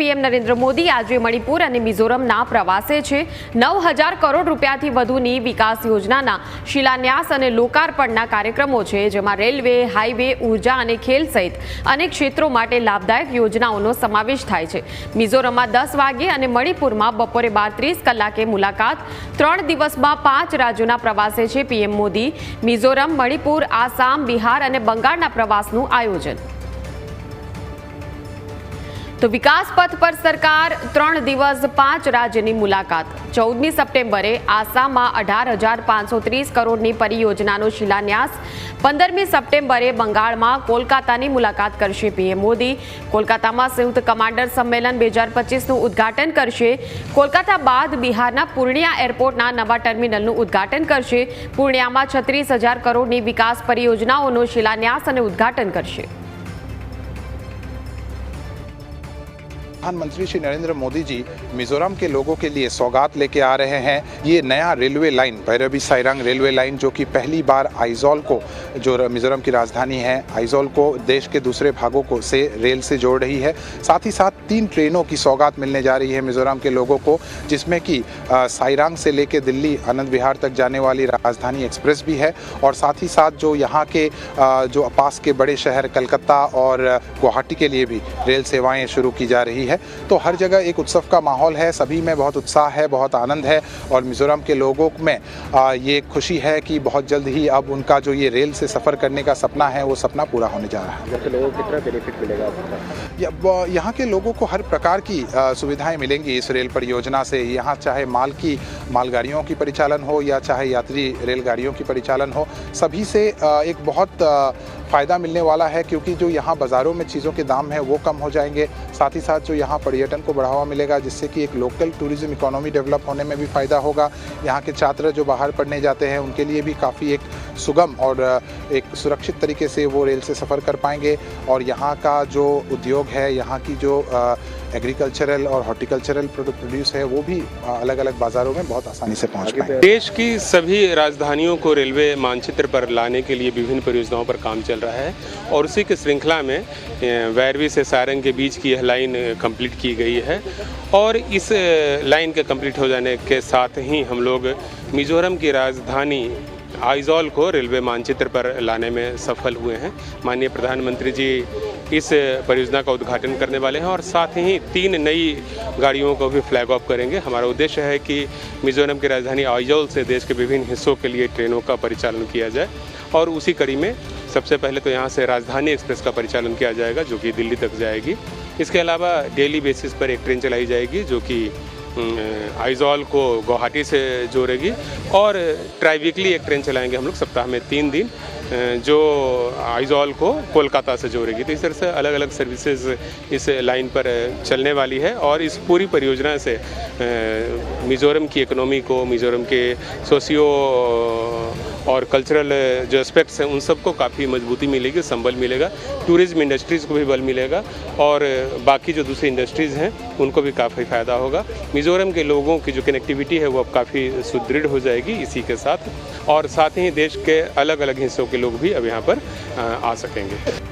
PM Narendra Modi આજે મણિપુર અને મિઝોરમના પ્રવાસે છે। 9,000 કરોડ રૂપિયાથી વધુની વિકાસ યોજનાના શિલાન્યાસ અને લોકાર્પણના કાર્યક્રમો છે, જેમાં રેલવે, હાઈવે, ઉર્જા અને ખેલ સહિત અનેક ક્ષેત્રો માટે લાભદાયક યોજનાઓનો સમાવેશ થાય છે। મિઝોરમમાં 10 વાગે અને મણિપુરમાં બપોરે 12:30 કલાકે મુલાકાત। 3 દિવસમાં 5 રાજ્યોના પ્રવાસે છે પીએમ મોદી। મિઝોરમ, મણિપુર, આસામ, બિહાર અને બંગાળના પ્રવાસનું આયોજન। तो विकास पथ पर सरकार 3 दिवस 5 राज्यनी मुलाकात। 14 सप्टेम्बरे आसाम में 18,530 करोड़नी परियोजनानो शिलान्यास। 15 सप्टेम्बरे बंगाल में कोलकातानी मुलाकात करशे पीएम मोदी। कोलकाता में संयुक्त कमांडर सम्मेलन 2025 નું उद्घाटन करशे। कोलकाता बाद बिहारना पूर्णिया एरपोर्टना नवा टर्मिनलનું उद्घाटन करशे। पूर्णिया में 36,000 करोड़नी विकास परियोजनाओनो शिलान्यास और उद्घाटन करशे। प्रधानमंत्री श्री नरेंद्र मोदी जी मिजोरम के लोगों के लिए सौगात लेके आ रहे हैं। ये नया railway line Bhairabi Sairang railway line, जो कि पहली बार आइजोल को, जो मिजोरम की राजधानी है, आइजोल को देश के दूसरे भागों को से रेल से जोड़ रही है। साथ ही साथ 3 ट्रेनों की सौगात मिलने जा रही है मिजोरम के लोगों को, जिसमें कि साइरांग से लेके दिल्ली आनंद विहार तक जाने वाली राजधानी एक्सप्रेस भी है। और साथ ही साथ जो यहाँ के जो पास के बड़े शहर कलकत्ता और गुवाहाटी के लिए भी रेल सेवाएं शुरू की जा रही है। तो हर जगह एक उत्सव का माहौल है, सभी में बहुत उत्साह है, बहुत आनंद है। और मिजोरम के लोगों में ये खुशी है कि बहुत जल्द ही अब उनका जो ये रेल से सफ़र करने का सपना है, वो सपना पूरा होने जा रहा है। यहाँ के लोगों को कितना बेनिफिट मिलेगा? यहाँ के लोगों को हर प्रकार की सुविधाएं मिलेंगी इस रेल परियोजना से। यहाँ चाहे मालगाड़ियों की परिचालन हो या चाहे यात्री रेलगाड़ियों की परिचालन हो, सभी से एक बहुत फ़ायदा मिलने वाला है, क्योंकि जो यहाँ बाज़ारों में चीज़ों के दाम हैं वो कम हो जाएंगे। साथ ही साथ जो यहाँ पर्यटन को बढ़ावा मिलेगा, जिससे कि एक लोकल टूरिज़्म इकोनॉमी डेवलप होने में भी फ़ायदा होगा। यहाँ के छात्र जो बाहर पढ़ने जाते हैं, उनके लिए भी काफ़ी एक सुगम और एक सुरक्षित तरीके से वो रेल से सफ़र कर पाएंगे। और यहाँ का जो उद्योग है, यहाँ की जो एग्रीकल्चरल और हॉर्टिकल्चरल प्रोड्यूस है, वो भी अलग अलग बाज़ारों में बहुत आसानी से पहुँच पाएंगे। देश की सभी राजधानियों को रेलवे मानचित्र पर लाने के लिए विभिन्न परियोजनाओं पर काम चल रहा है, और उसी की श्रृंखला में वैरवी से सारंग के बीच की यह लाइन कंप्लीट की गई है। और इस लाइन के कंप्लीट हो जाने के साथ ही हम लोग मिजोरम की राजधानी आइजोल को रेलवे मानचित्र पर लाने में सफल हुए हैं। माननीय प्रधानमंत्री जी इस परियोजना का उद्घाटन करने वाले हैं, और साथ ही 3 नई गाड़ियों को भी फ्लैग ऑफ करेंगे। हमारा उद्देश्य है कि मिजोरम की राजधानी आइजोल से देश के विभिन्न हिस्सों के लिए ट्रेनों का परिचालन किया जाए। और उसी कड़ी में सबसे पहले तो यहाँ से राजधानी एक्सप्रेस का परिचालन किया जाएगा, जो कि दिल्ली तक जाएगी। इसके अलावा डेली बेसिस पर एक ट्रेन चलाई जाएगी, जो कि आइजोल को गुवाहाटी से जोड़ेगी। और ट्राई वीकली एक ट्रेन चलाएंगे हम लोग सप्ताह में 3 दिन, जो आइजोल को कोलकाता से जोड़ेगी। तो इस तरह से अलग अलग सर्विसेज इस लाइन पर चलने वाली है। और इस पूरी परियोजना से मिजोरम की इकोनॉमी को, मिजोरम के सोशियो और कल्चरल जो एस्पेक्ट्स हैं, उन सबको काफ़ी मजबूती मिलेगी, संबल मिलेगा। टूरिज़्म इंडस्ट्रीज़ को भी बल मिलेगा, और बाकी जो दूसरी इंडस्ट्रीज़ हैं उनको भी काफ़ी फ़ायदा होगा। मिजोरम के लोगों की जो कनेक्टिविटी है वो अब काफ़ी सुदृढ़ हो जाएगी इसी के साथ। और साथ ही देश के अलग अलग हिस्सों के लोग भी अब यहाँ पर आ सकेंगे।